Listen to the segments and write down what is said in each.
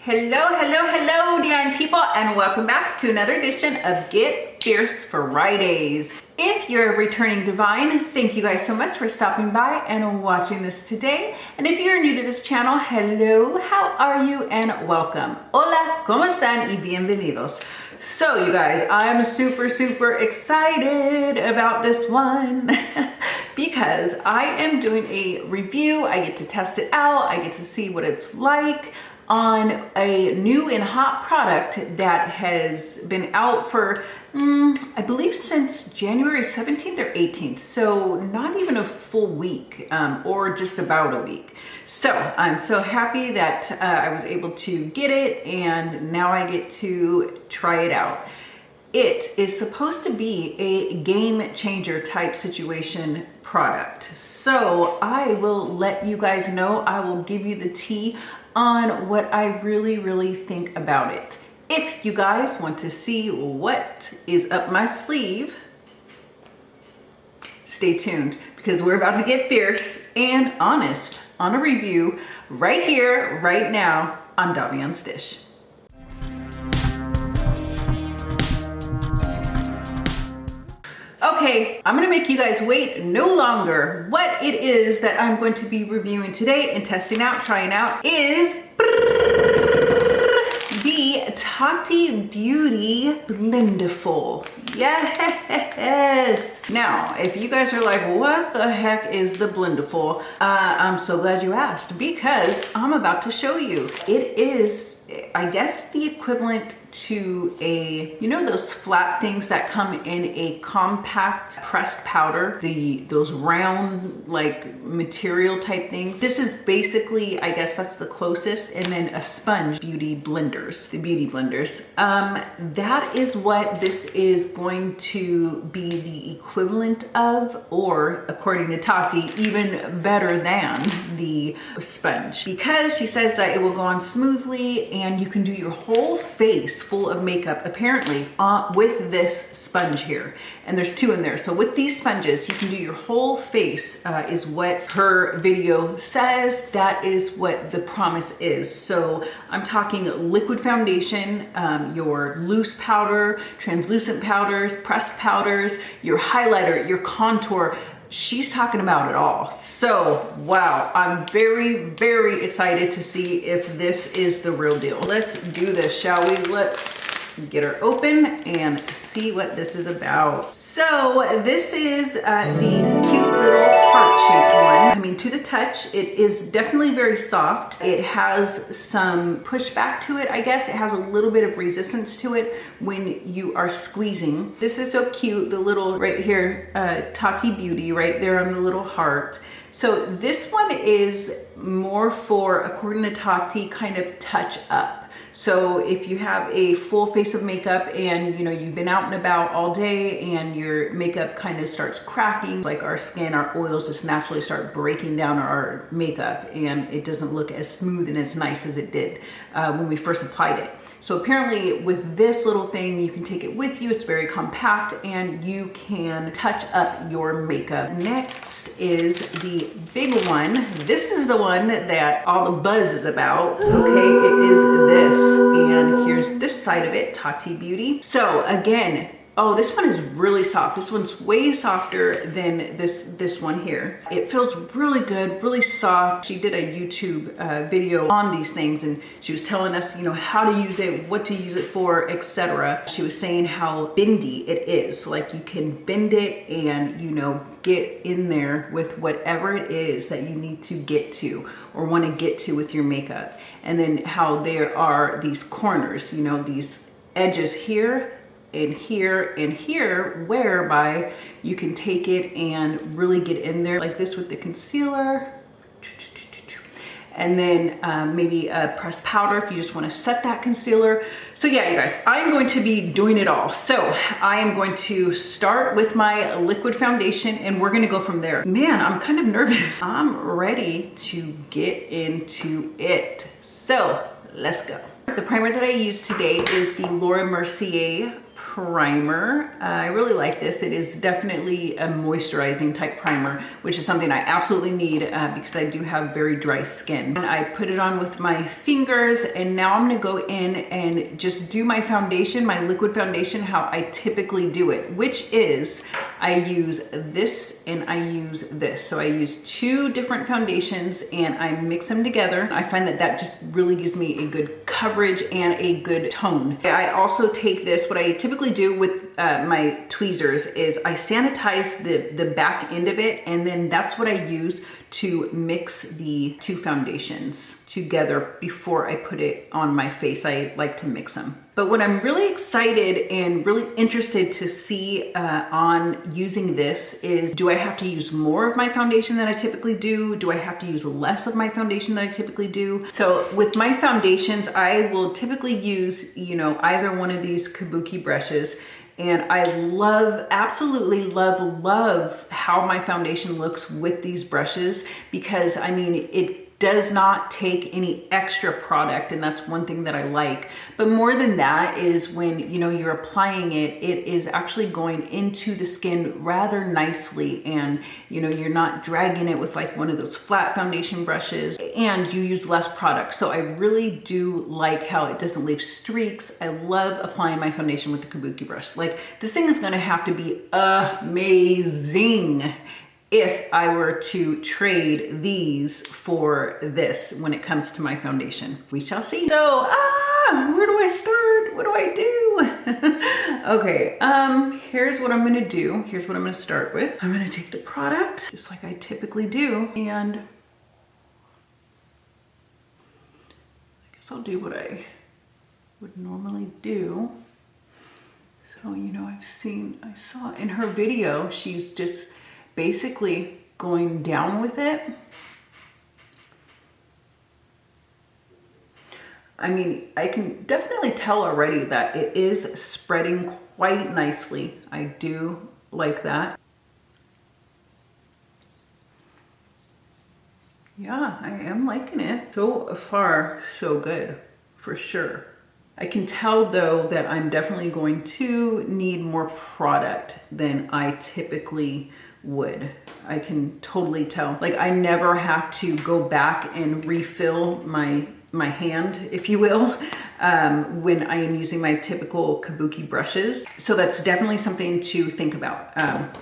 Hello, divine people, and welcome back to another edition of Get Fierce Fridays. If you're a returning divine, thank you guys so much for stopping by and watching this today. And if you're new to this channel, hello, how are you, and welcome. Hola, ¿cómo están? Y bienvenidos. So you guys, I'm super excited about this one because I am doing a review. I get to test it out. I get to see what it's like on a new and hot product that has been out for, I believe since January 17th or 18th. So not even a full week, or just about a week. So I'm so happy that I was able to get it, and now I get to try it out. It is supposed to be a game changer type situation product. So I will let you guys know, I will give you the tea on what I really think about it. If you guys want to see what is up my sleeve, stay tuned because we're about to get fierce and honest on a review right here, right now on Davian's Dish. Okay, I'm gonna make you guys wait no longer. What it is that I'm going to be reviewing today and testing out, trying out is the Tati Beauty Blendiful. Yes! Now, if you guys are like, what the heck is the Blendiful? I'm so glad you asked because I'm about to show you. It is, I guess, the equivalent to a, you know, those flat things that come in a compact pressed powder, those round like material type things. This is basically, I guess that's the closest, and then a sponge beauty blenders, the beauty blenders. That is what this is going to be the equivalent of, or according to Tati, even better than the sponge, because she says that it will go on smoothly and you can do your whole face full of makeup apparently with this sponge here, and there's two in there. So with these sponges you can do your whole face, is what her video says. That is what the promise is. So I'm talking liquid foundation, your loose powder, translucent powders, pressed powders, your highlighter, your contour. She's talking about it all. So, wow, I'm very excited to see if this is the real deal. Let's do this, shall we? Let's get her open and see what this is about. So this is the cute little heart-shaped one. I mean, to the touch, it is definitely very soft. It has some pushback to it, I guess. It has a little bit of resistance to it when you are squeezing. This is so cute, the little, right here, Tati Beauty, right there on the little heart. So this one is more for, according to Tati, kind of touch up. So if you have a full face of makeup and, you know, you've been out and about all day and your makeup kind of starts cracking, like our skin, our oils just naturally start breaking down our makeup and it doesn't look as smooth and as nice as it did when we first applied it. So apparently with this little thing, you can take it with you. It's very compact and you can touch up your makeup. Next is the big one. This is the one that all the buzz is about. Okay, it is this. And here's this side of it, Tati Beauty. So again, oh, this one is really soft. This one's way softer than this one here. It feels really good, really soft. She did a YouTube video on these things and she was telling us, you know, how to use it, what to use it for, etc. She was saying how bendy it is. Like you can bend it and, you know, get in there with whatever it is that you need to get to or want to get to with your makeup. And then how there are these corners, you know, these edges here and here and here, whereby you can take it and really get in there like this with the concealer. And then maybe a pressed powder if you just want to set that concealer. So yeah, you guys, I'm going to be doing it all. So I am going to start with my liquid foundation and we're gonna go from there. Man, I'm kind of nervous. I'm ready to get into it. So let's go. The primer that I use today is the Laura Mercier primer. I really like this. It is definitely a moisturizing type primer, which is something I absolutely need because I do have very dry skin. And I put it on with my fingers, and now I'm gonna go in and just do my foundation, my liquid foundation, how I typically do it, which is I use this and I use this. So I use two different foundations and I mix them together. I find that that just really gives me a good coverage and a good tone. I also take this, what I typically do with my tweezers is I sanitize the back end of it, and then that's what I use to mix the two foundations together before I put it on my face. I like to mix them. But what I'm really excited and really interested to see on using this is, do I have to use more of my foundation than I typically do? Do I have to use less of my foundation than I typically do? So with my foundations, I will typically use, you know, either one of these kabuki brushes. And I love, absolutely love how my foundation looks with these brushes, because I mean, it does not take any extra product, and that's one thing that I like. But more than that is when, you know, you're applying it, it is actually going into the skin rather nicely, and you know, you're not dragging it with like one of those flat foundation brushes, and you use less product. So I really do like how it doesn't leave streaks. I love applying my foundation with the kabuki brush. Like, this thing is gonna have to be amazing if I were to trade these for this when it comes to my foundation. We shall see. So, where do I start? What do I do? Okay, here's what I'm gonna do. Here's what I'm gonna start with. I'm gonna take the product, just like I typically do, and I guess I'll do what I would normally do. So, you know, I saw in her video, she's just basically going down with it. I mean, I can definitely tell already that it is spreading quite nicely. I do like that. Yeah, I am liking it. So far, so good, for sure. I can tell though that I'm definitely going to need more product than I typically would. I can totally tell. Like, I never have to go back and refill my hand, if you will, when I am using my typical kabuki brushes. So that's definitely something to think about.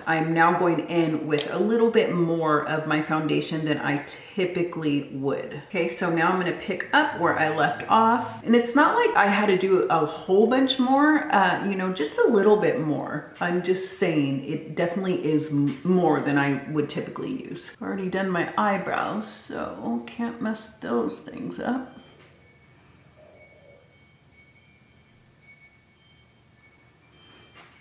I'm now going in with a little bit more of my foundation than I typically would. Okay, so now I'm gonna pick up where I left off. And it's not like I had to do a whole bunch more, you know, just a little bit more. I'm just saying it definitely is more than I would typically use. I've already done my eyebrows, so can't mess those things up.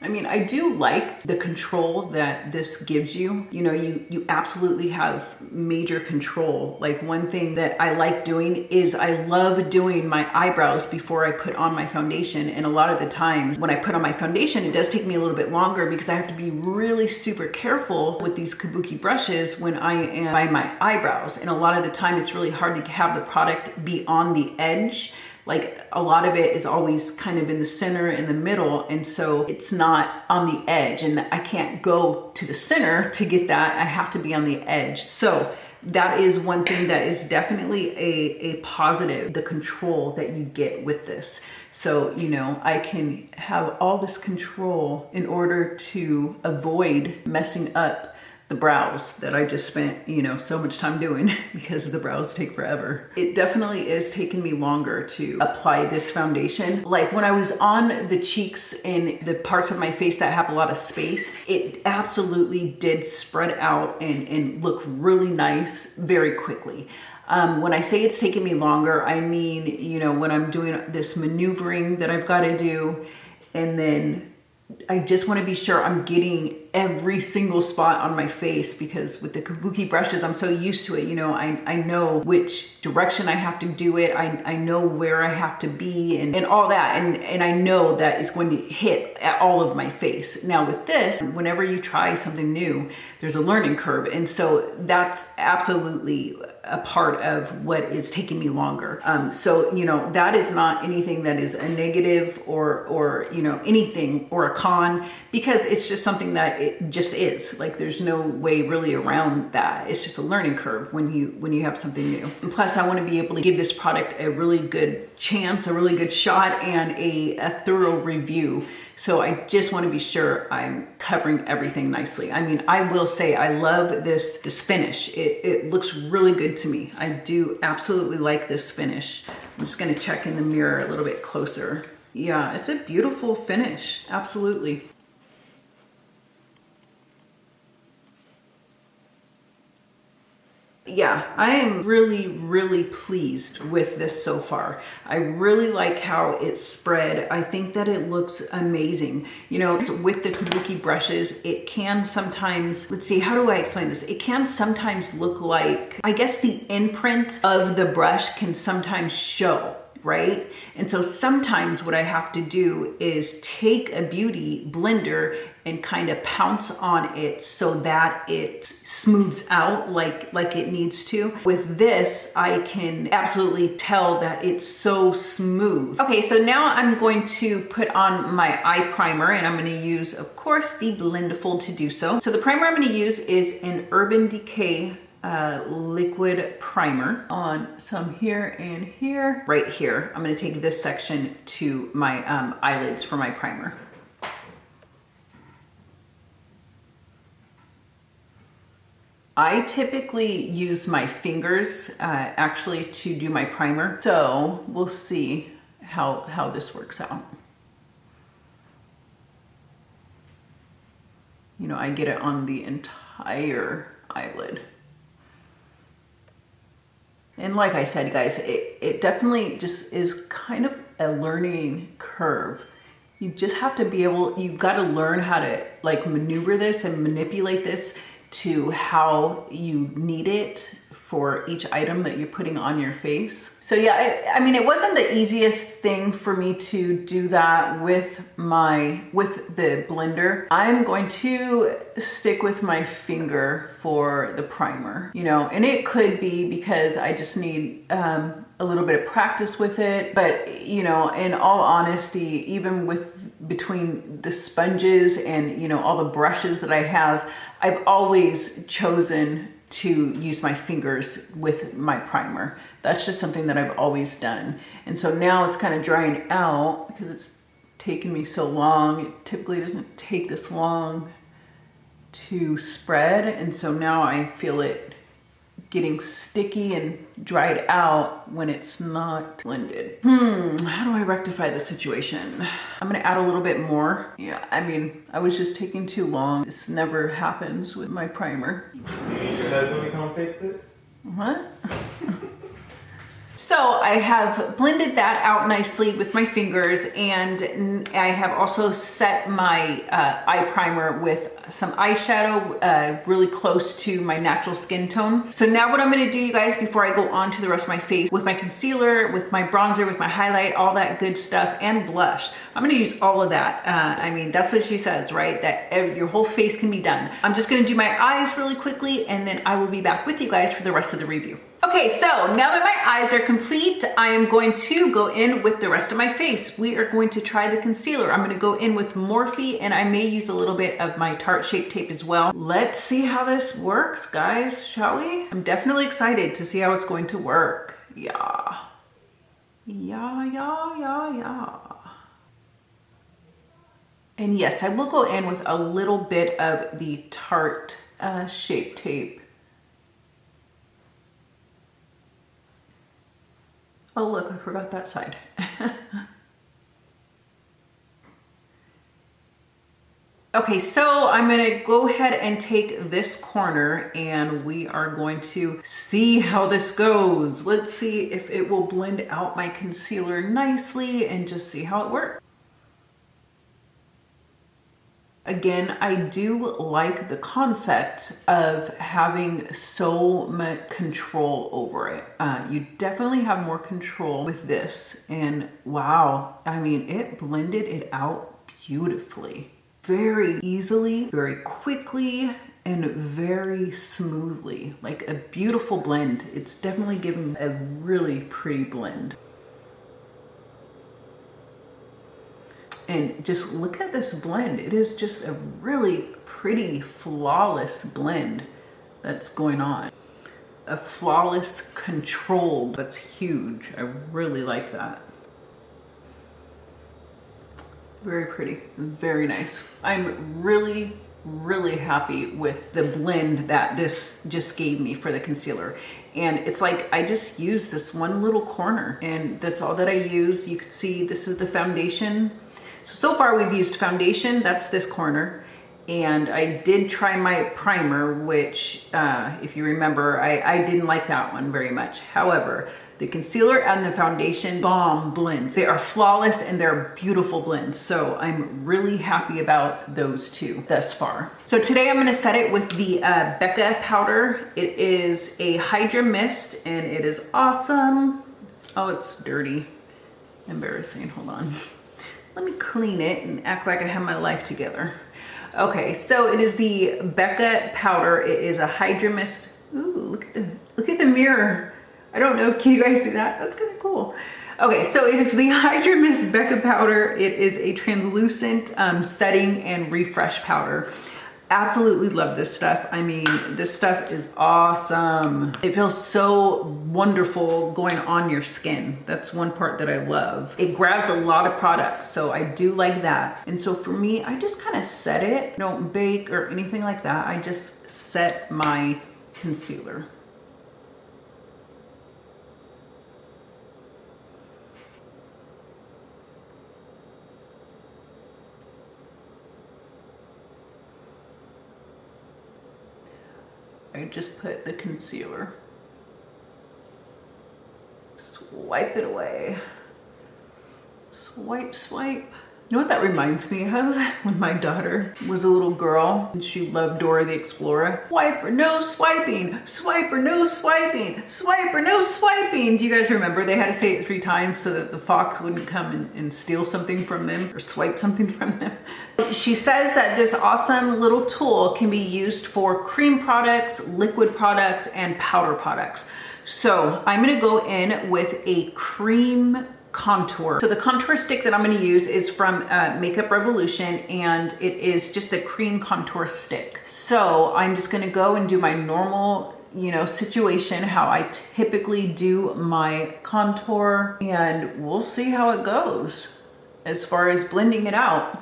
I mean, I do like the control that this gives you. You know, you absolutely have major control. Like, one thing that I like doing is I love doing my eyebrows before I put on my foundation. And a lot of the times when I put on my foundation, it does take me a little bit longer because I have to be really super careful with these kabuki brushes when I am by my eyebrows. And a lot of the time it's really hard to have the product be on the edge. Like, a lot of it is always kind of in the center, in the middle, and so it's not on the edge, and I can't go to the center to get that. I have to be on the edge. So that is one thing that is definitely a positive, the control that you get with this. So, you know, I can have all this control in order to avoid messing up the brows that I just spent, you know, so much time doing, because the brows take forever. It definitely is taking me longer to apply this foundation. Like, when I was on the cheeks and the parts of my face that have a lot of space, it absolutely did spread out and look really nice very quickly. When I say it's taking me longer, I mean, you know, when I'm doing this maneuvering that I've got to do, and then I just want to be sure I'm getting every single spot on my face, because with the kabuki brushes, I'm so used to it. You know, I know which direction I have to do it. I know where I have to be and all that. And I know that it's going to hit at all of my face. Now with this, whenever you try something new, there's a learning curve. And so that's absolutely a part of what is taking me longer. So, you know, that is not anything that is a negative or, you know, anything or a con, because it's just something that it just is. Like, there's no way really around that. It's just a learning curve when you have something new. And plus, I want to be able to give this product a really good chance, a really good shot, and a thorough review. So I just want to be sure I'm covering everything nicely. I mean, I will say I love this finish. It looks really good to me. I do absolutely like this finish. I'm just going to check in the mirror a little bit closer. Yeah, it's a beautiful finish. Absolutely. Yeah, I am really, really pleased with this so far. I really like how it's spread. I think that it looks amazing. You know, with the kabuki brushes, it can sometimes, let's see, how do I explain this? It can sometimes look like, I guess the imprint of the brush can sometimes show, right? And so sometimes what I have to do is take a beauty blender and kind of pounce on it so that it smooths out like it needs to. With this, I can absolutely tell that it's so smooth. Okay, so now I'm going to put on my eye primer, and I'm gonna use, of course, the Blendiful to do so. So the primer I'm gonna use is an Urban Decay liquid primer on some here and here. Right here, I'm gonna take this section to my eyelids for my primer. I typically use my fingers actually to do my primer, so we'll see how this works out. You know, I get it on the entire eyelid. And like I said, guys, it definitely just is kind of a learning curve. You just have to be able, you've got to learn how to like maneuver this and manipulate this to how you need it for each item that you're putting on your face. So yeah, I mean, it wasn't the easiest thing for me to do that with the blender. I'm going to stick with my finger for the primer, you know, and it could be because I just need a little bit of practice with it. But, you know, in all honesty, even between the sponges and, you know, all the brushes that I have, I've always chosen to use my fingers with my primer. That's just something that I've always done. And so now it's kind of drying out because it's taken me so long. It typically doesn't take this long to spread. And so now I feel it getting sticky and dried out when it's not blended. How do I rectify the situation? I'm gonna add a little bit more. Yeah, I mean, I was just taking too long. This never happens with my primer. You need your husband to come fix it? What? So I have blended that out nicely with my fingers, and I have also set my eye primer with some eyeshadow really close to my natural skin tone. So now what I'm gonna do, you guys, before I go on to the rest of my face, with my concealer, with my bronzer, with my highlight, all that good stuff, and blush, I'm gonna use all of that. I mean, that's what she says, right? That your whole face can be done. I'm just gonna do my eyes really quickly, and then I will be back with you guys for the rest of the review. Okay, so now that my eyes are complete, I am going to go in with the rest of my face. We are going to try the concealer. I'm gonna go in with Morphe, and I may use a little bit of my Tarte Shape Tape as well. Let's see how this works, guys, shall we? I'm definitely excited to see how it's going to work. Yeah. And yes, I will go in with a little bit of the Tarte Shape Tape. Oh look, I forgot that side. Okay, so I'm gonna go ahead and take this corner, and we are going to see how this goes. Let's see if it will blend out my concealer nicely and just see how it works. Again, I do like the concept of having so much control over it. You definitely have more control with this. And wow, I mean, it blended it out beautifully. Very easily, very quickly, and very smoothly. Like a beautiful blend. It's definitely giving a really pretty blend. And just look at this blend. It is just a really pretty, flawless blend that's going on. A flawless control that's huge. I really like that. Very pretty, very nice. I'm really happy with the blend that this just gave me for the concealer. And it's like I just used this one little corner and that's all that I used. You can see this is the foundation. So far we've used foundation, that's this corner. And I did try my primer, which if you remember, I didn't like that one very much. However, the concealer and the foundation bomb blends. They are flawless and they're beautiful blends. So I'm really happy about those two thus far. So today I'm gonna set it with the Becca powder. It is a Hydra Mist and it is awesome. Oh, it's dirty. Embarrassing, hold on. Let me clean it and act like I have my life together. Okay, so it is the Becca powder. It is a Hydra Mist. Ooh, look at the mirror. I don't know, can you guys see that? That's kind of cool. Okay, so it's the Hydra Mist Becca powder. It is a translucent setting and refresh powder. Absolutely love this stuff. I mean, this stuff is awesome. It feels so wonderful going on your skin. That's one part that I love. It grabs a lot of products, so I do like that. And so for me, I just kind of set it. Don't bake or anything like that. I just set my concealer. I just put the concealer. Swipe it away. Swipe, swipe. You know what that reminds me of? When my daughter was a little girl and she loved Dora the Explorer. Swipe or no swiping, swipe or no swiping, swipe or no swiping. Do you guys remember? They had to say it 3 times so that the fox wouldn't come and steal something from them or swipe something from them. She says that this awesome little tool can be used for cream products, liquid products, and powder products. So I'm gonna go in with a cream contour. So the contour stick that I'm going to use is from Makeup Revolution and it is just a cream contour stick. So I'm just going to go and do my normal, situation, how I typically do my contour, and we'll see how it goes as far as blending it out.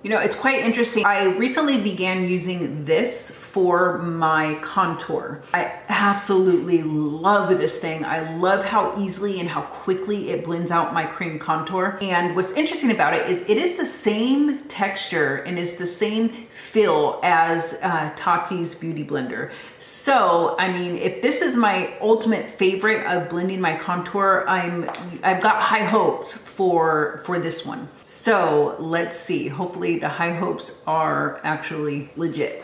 It's quite interesting. I recently began using this for my contour. I absolutely love this thing. I love how easily and how quickly it blends out my cream contour. And what's interesting about it is it is the same texture and is the same feel as Tati's Beauty Blender. So, I mean, if this is my ultimate favorite of blending my contour, I've got high hopes for this one. So let's see, hopefully the high hopes are actually legit.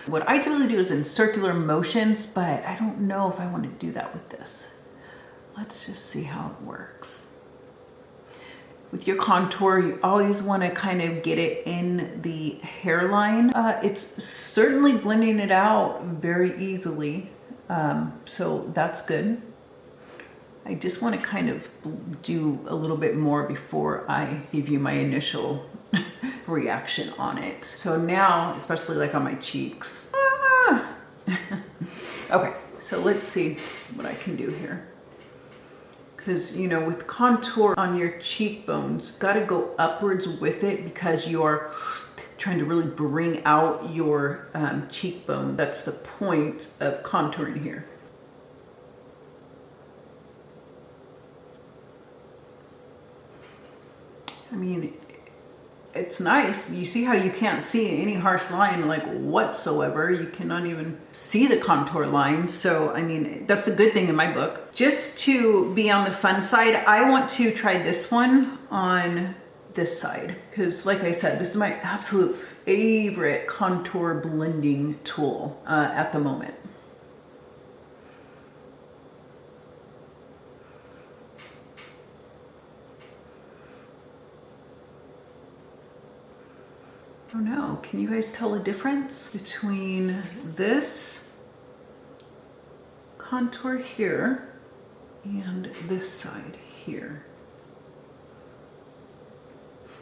What I typically do is in circular motions, but I don't know if I want to do that with this. Let's just see how it works. With your contour, you always want to kind of get it in the hairline. It's certainly blending it out very easily, so that's good. I just want to kind of do a little bit more before I give you my initial reaction on it. So now, especially like on my cheeks. Okay, so let's see what I can do here. Because, with contour on your cheekbones, gotta go upwards with it because you're trying to really bring out your cheekbone. That's the point of contouring here. I mean, it's nice. You see how you can't see any harsh line like whatsoever. You cannot even see the contour line. So, I mean, that's a good thing in my book. Just to be on the fun side, I want to try this one on this side. Because like I said, this is my absolute favorite contour blending tool at the moment. I don't know, can you guys tell a difference between this contour here and this side here?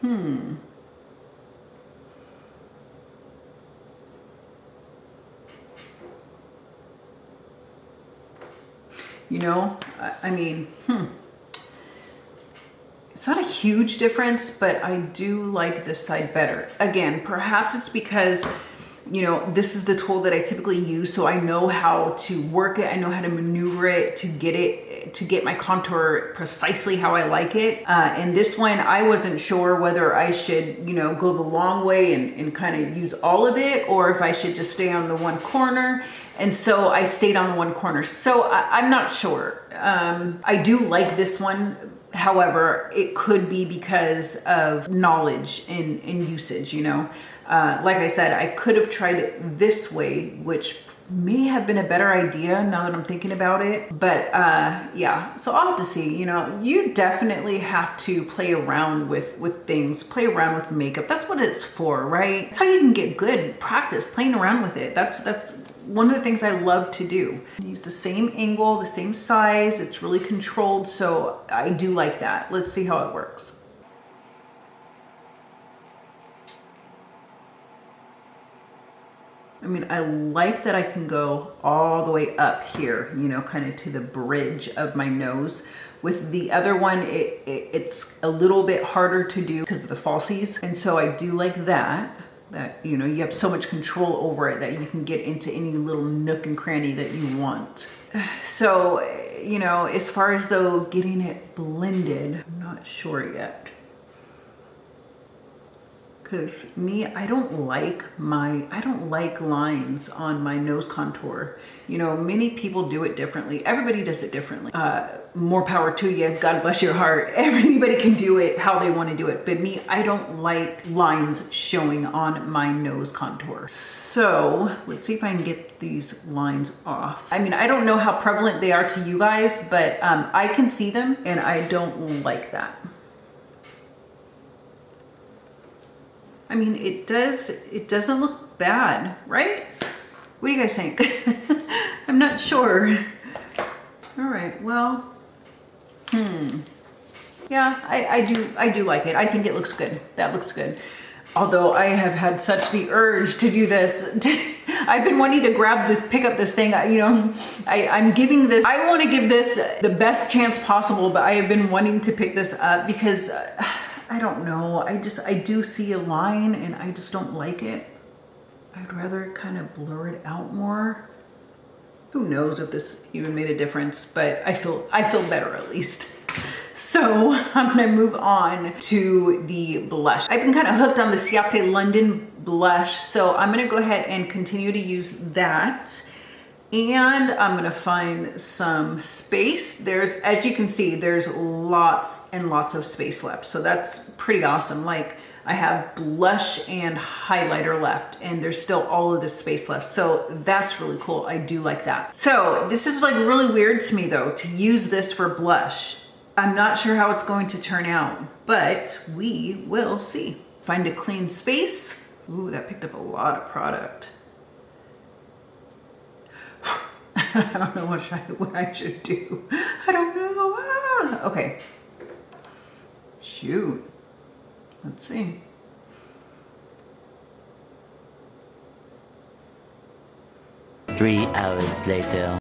You know, I mean, it's not a huge difference, but I do like this side better. Again, perhaps it's because, you know, this is the tool that I typically use, so I know how to work it. I know how to maneuver it to get my contour precisely how I like it. And this one, I wasn't sure whether I should, you know, go the long way and kind of use all of it, or if I should just stay on the one corner. And so I stayed on the one corner. So I'm not sure. I do like this one. However, it could be because of knowledge and usage, you know. Like I said, I could have tried it this way, which may have been a better idea now that I'm thinking about it. But yeah, so I'll have to see. You know, you definitely have to play around with things, play around with makeup. That's what it's for, right? That's how you can get good practice, playing around with it. That's one of the things I love to do. Use the same angle, the same size. It's really controlled, so I do like that. Let's see how it works. I mean, I like that I can go all the way up here, you know, kind of to the bridge of my nose. With the other one, it's a little bit harder to do because of the falsies. And so I do like that you know, you have so much control over it that you can get into any little nook and cranny that you want. So, you know, as far as though getting it blended, I'm not sure yet. Because me, I don't like lines on my nose contour. You know, many people do it differently. Everybody does it differently. More power to you. God bless your heart. Everybody can do it how they want to do it. But me, I don't like lines showing on my nose contour. So let's see if I can get these lines off. I mean, I don't know how prevalent they are to you guys, but I can see them and I don't like that. I mean, it doesn't look bad, right? What do you guys think? I'm not sure. All right, well, yeah, I do like it. I think it looks good. That looks good. Although I have had such the urge to do this. I've been wanting to pick up this thing, you know, I'm giving this, I want to give this the best chance possible, but I have been wanting to pick this up because I don't know. I do see a line and I just don't like it. I'd rather kind of blur it out more. Who knows if this even made a difference, but I feel better at least. So I'm gonna move on to the blush. I've been kind of hooked on the Ciate London blush, so I'm gonna go ahead and continue to use that. And I'm gonna find some space. As you can see, there's lots and lots of space left. So that's pretty awesome. Like I have blush and highlighter left and there's still all of this space left. So that's really cool. I do like that. So this is like really weird to me though, to use this for blush. I'm not sure how it's going to turn out, but we will see. Find a clean space. Ooh, that picked up a lot of product. I don't know what I should do. I don't know. Ah, okay. Shoot. Let's see. Three hours later.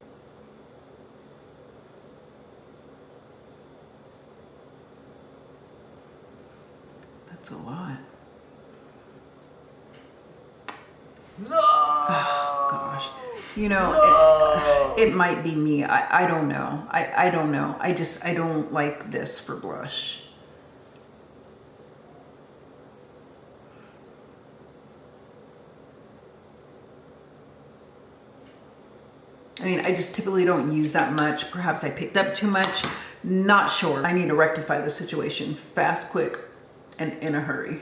That's a lot. No! Oh, gosh. You know, it might be me. I don't know. I don't know. I don't like this for blush. I mean, I just typically don't use that much. Perhaps I picked up too much. Not sure. I need to rectify the situation fast, quick, and in a hurry.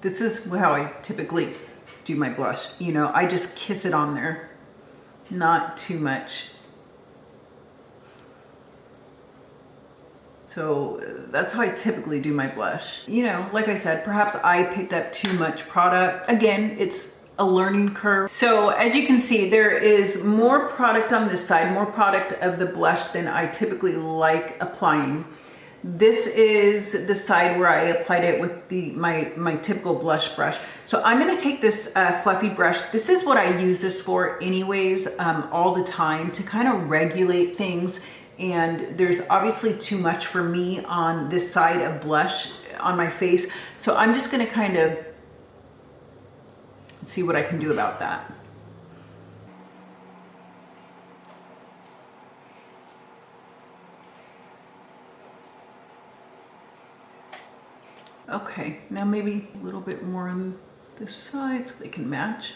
This is how I typically do my blush. You know, I just kiss it on there. Not too much. So that's how I typically do my blush. You know, like I said, perhaps I picked up too much product. Again, it's a learning curve. So as you can see, there is more product on this side, more product of the blush than I typically like applying. This is the side where I applied it with my typical blush brush. So I'm gonna take this fluffy brush. This is what I use this for anyways, all the time, to kind of regulate things. And there's obviously too much for me on this side of blush on my face. So I'm just gonna kind of see what I can do about that. Okay, now maybe a little bit more on this side so they can match.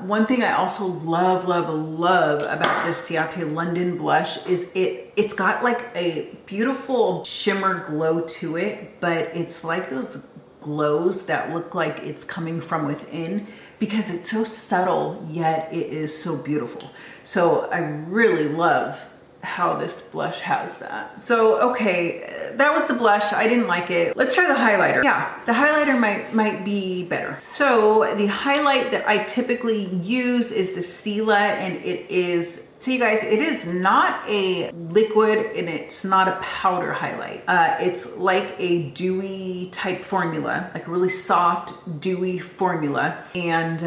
One thing I also love about this Ciate London blush is it's got like a beautiful shimmer glow to it, but it's like those glows that look like it's coming from within because it's so subtle, yet it is so beautiful. So I really love how this blush has that. So, okay, that was the blush. I didn't like it. Let's try the highlighter. Yeah, the highlighter might be better. So the highlight that I typically use is the Stila, and it is, so you guys, it is not a liquid and it's not a powder highlight. It's like a dewy type formula, like a really soft, dewy formula. And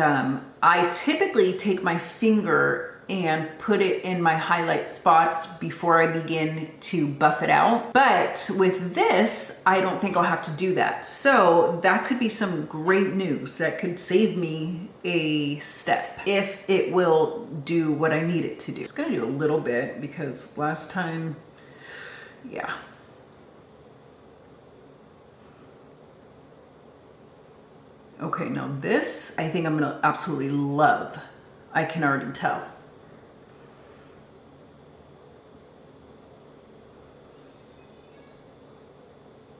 I typically take my finger and put it in my highlight spots before I begin to buff it out. But with this, I don't think I'll have to do that. So that could be some great news. That could save me a step if it will do what I need it to do. It's gonna do a little bit because last time, yeah. Okay, now this, I think I'm gonna absolutely love. I can already tell.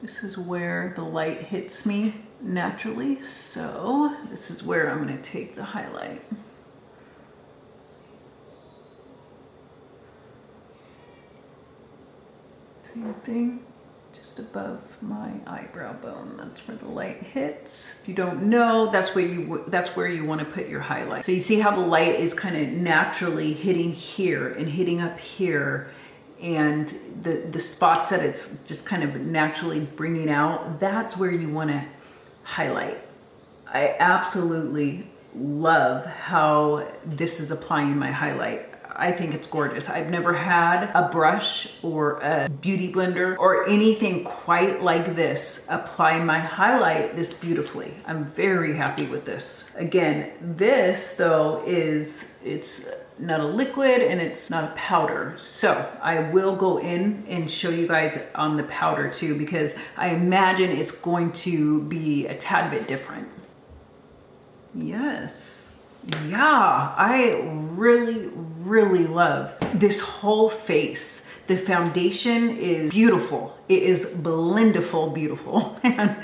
This is where the light hits me naturally, so this is where I'm going to take the highlight. Same thing, just above my eyebrow bone. That's where the light hits. If you don't know, that's where you want to put your highlight. So you see how the light is kind of naturally hitting here and hitting up here. And the spots that it's just kind of naturally bringing out, that's where you want to highlight. I absolutely love how this is applying my highlight. I think it's gorgeous. I've never had a brush or a beauty blender or anything quite like this apply my highlight this beautifully. I'm very happy with this. Again, this though it's not a liquid and it's not a powder. So I will go in and show you guys on the powder too, because I imagine it's going to be a tad bit different. Yes. Yeah, I really love this whole face. The foundation is beautiful. It is Blendiful beautiful. And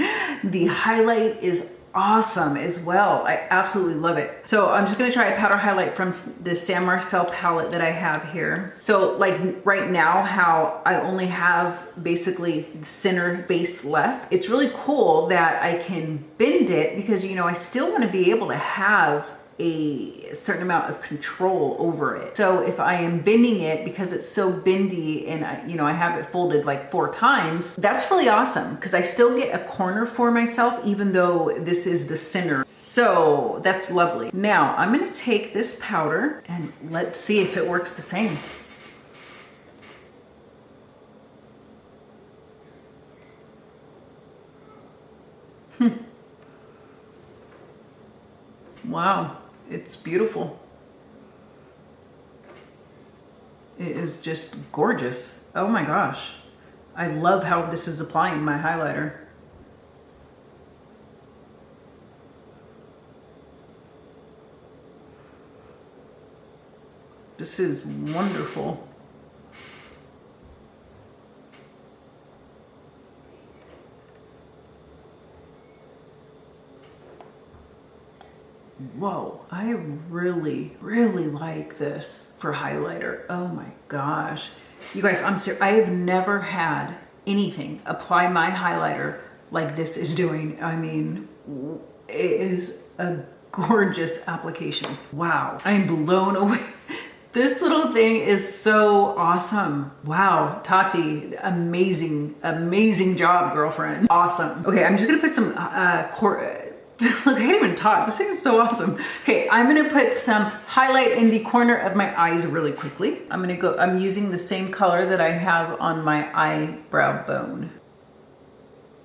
the highlight is awesome as well. I absolutely love it. So I'm just gonna try a powder highlight from the San Marcel palette that I have here. So like right now, how I only have basically the center base left. It's really cool that I can bend it because, you know, I still wanna be able to have a certain amount of control over it. So if I am bending it because it's so bendy and I have it folded like 4 times, that's really awesome because I still get a corner for myself even though this is the center. So that's lovely. Now I'm gonna take this powder and let's see if it works the same. Wow. It's beautiful. It is just gorgeous. Oh my gosh. I love how this is applying my highlighter. This is wonderful. Whoa, I really, really like this for highlighter. Oh my gosh. You guys, I'm serious. I have never had anything apply my highlighter like this is doing. I mean, it is a gorgeous application. Wow, I'm blown away. This little thing is so awesome. Wow, Tati, amazing, amazing job, girlfriend. Awesome. Okay, I'm just gonna put some look, I can't even talk. This thing is so awesome. Okay, I'm gonna put some highlight in the corner of my eyes really quickly. I'm using the same color that I have on my eyebrow bone.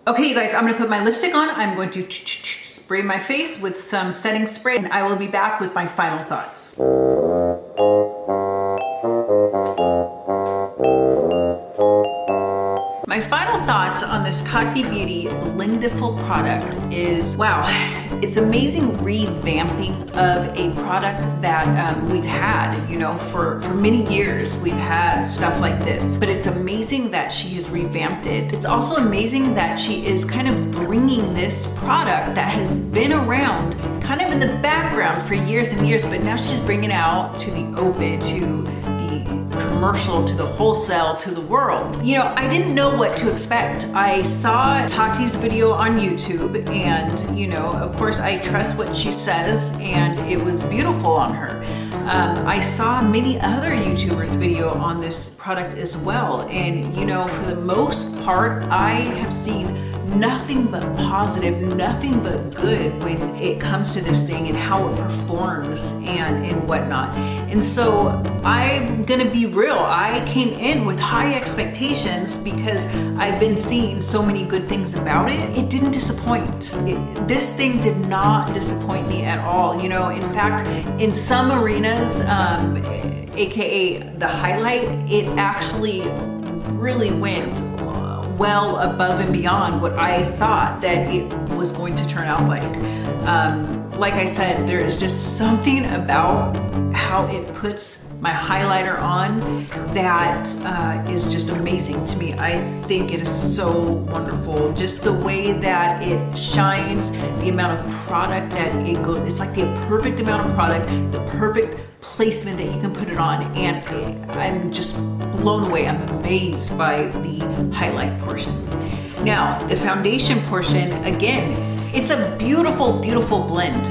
Okay, you guys, I'm gonna put my lipstick on. I'm going to spray my face with some setting spray, and I will be back with my final thoughts. My final thoughts on this Tati Beauty Blendiful product is, wow, it's amazing revamping of a product that we've had, you know, for many years. We've had stuff like this, but it's amazing that she has revamped it. It's also amazing that she is kind of bringing this product that has been around kind of in the background for years and years, but now she's bringing it out to the open, to the commercial, to the wholesale, to the world. You know, I didn't know what to expect. I saw Tati's video on YouTube, and you know, of course I trust what she says, and it was beautiful on her. I saw many other YouTubers video on this product as well, and you know, for the most part I have seen nothing but positive, nothing but good when it comes to this thing and how it performs and whatnot. And so I'm gonna be real, I came in with high expectations because I've been seeing so many good things about it. It didn't disappoint. This thing did not disappoint me at all. You know, in fact, in some arenas, AKA the highlight, it actually really went well above and beyond what I thought that it was going to turn out like. Like I said, there is just something about how it puts my highlighter on that is just amazing to me. I think it is so wonderful. Just the way that it shines, the amount of product that it goes, it's like the perfect amount of product, the perfect placement that you can put it on, and I'm just blown away. I'm amazed by the highlight portion. Now, the foundation portion, again, it's a beautiful, beautiful blend.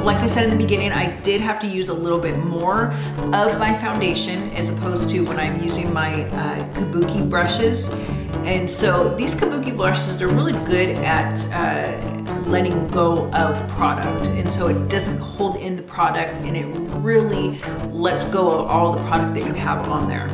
Like I said in the beginning, I did have to use a little bit more of my foundation as opposed to when I'm using my kabuki brushes. And so these kabuki brushes, they're really good at letting go of product. And so it doesn't hold in the product, and it really lets go of all the product that you have on there.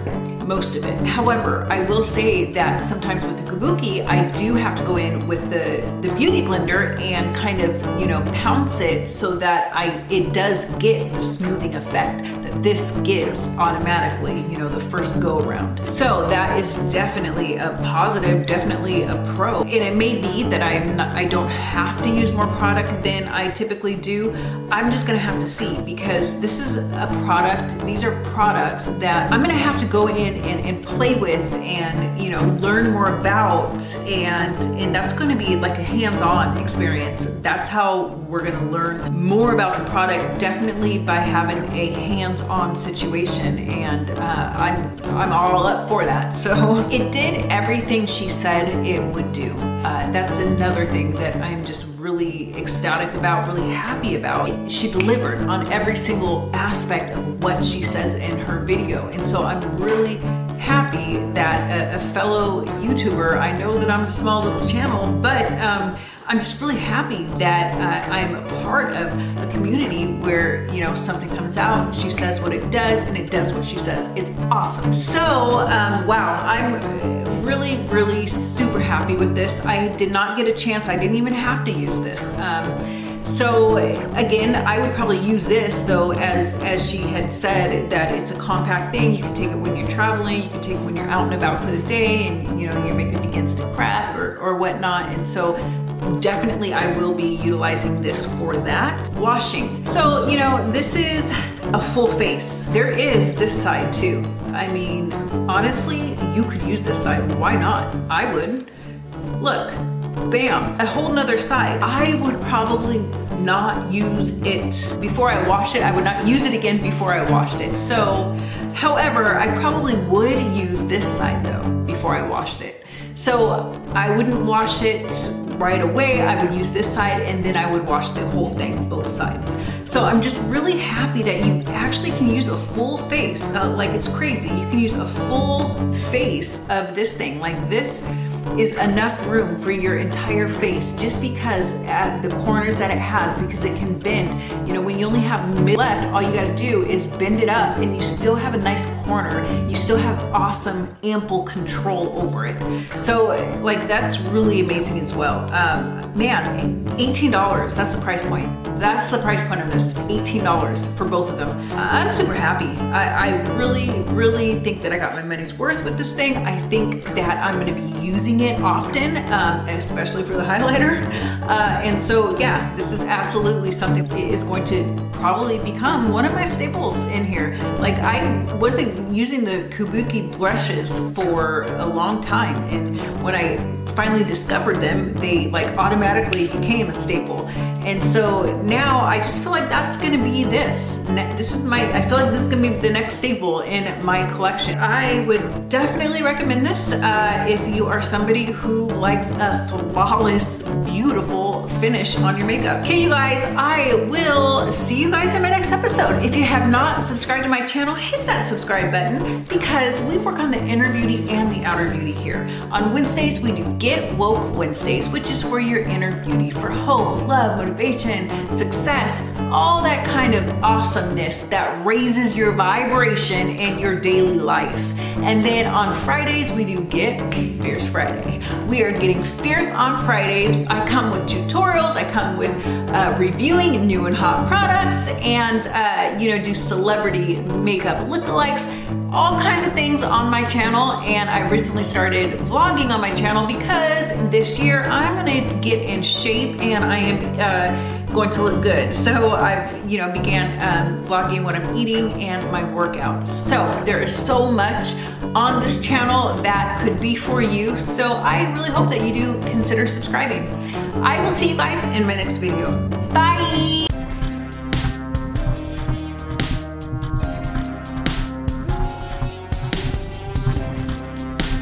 Most of it. However, I will say that sometimes with the kabuki, I do have to go in with the beauty blender and kind of, you know, pounce it so that it does get the smoothing effect that this gives automatically, you know, the first go around. So that is definitely a positive, definitely a pro. And it may be that I don't have to use more product than I typically do. I'm just gonna have to see, because this is a product, these are products that I'm gonna have to go in and play with and, you know, learn more about, and that's going to be like a hands-on experience. That's how we're going to learn more about the product, definitely by having a hands-on situation, and I'm all up for that. So it did everything she said it would do. That's another thing that I'm just really ecstatic about, really happy about. She delivered on every single aspect of what she says in her video, and so I'm really happy that a fellow YouTuber, I know that I'm a small little channel, but I'm just really happy that I'm a part of a community where, you know, something comes out, she says what it does, and it does what she says. It's awesome. So, wow, I'm really, really super happy with this. I did not get a chance, I didn't even have to use this. So again, I would probably use this though, as she had said, that it's a compact thing. You can take it when you're traveling, you can take it when you're out and about for the day, and you know, your makeup begins to crack or whatnot. And so definitely I will be utilizing this for that. Washing. So, you know, this is a full face. There is this side too. I mean, honestly, you could use this side. Why not? I would. Look, bam, a whole nother side. I would probably not use it before I wash it. I would not use it again before I washed it. So, however, I probably would use this side though before I washed it. So I wouldn't wash it right away. I would use this side and then I would wash the whole thing, both sides. So I'm just really happy that you actually can use a full face. Like, it's crazy. You can use a full face of this thing. Like, this is enough room for your entire face just because at the corners that it has, because it can bend. You know, when you only have mid left, all you gotta do is bend it up and you still have a nice corner. You still have awesome, ample control over it. So like, that's really amazing as well. Man, $18, that's the price point. That's the price point of this, $18 for both of them. I'm super happy. I really think that I got my money's worth with this thing. I think that I'm gonna be using it often, especially for the highlighter. And so yeah, this is absolutely something that is going to probably become one of my staples in here. Like, I wasn't using the Kabuki brushes for a long time, and when I finally discovered them, they like automatically became a staple. And so now I just feel like that's gonna be this. This is I feel like this is gonna be the next staple in my collection. I would definitely recommend this if you are somebody who likes a flawless, beautiful finish on your makeup. Okay, you guys, I will see you guys in my next episode. If you have not subscribed to my channel, hit that subscribe button because we work on the inner beauty and the outer beauty here. On Wednesdays, we do Get Woke Wednesdays, which is for your inner beauty, for hope, love, motivation, success, all that kind of awesomeness that raises your vibration in your daily life. And then on Fridays, we do Get Fierce Friday. We are getting fierce on Fridays. I come with tutorials, I come with reviewing new and hot products, and you know, do celebrity makeup lookalikes, all kinds of things on my channel. And I recently started vlogging on my channel because this year I'm gonna get in shape and I am going to look good. So I've, you know, began vlogging what I'm eating and my workout. So there is so much on this channel that could be for you. So I really hope that you do consider subscribing. I will see you guys in my next video. Bye.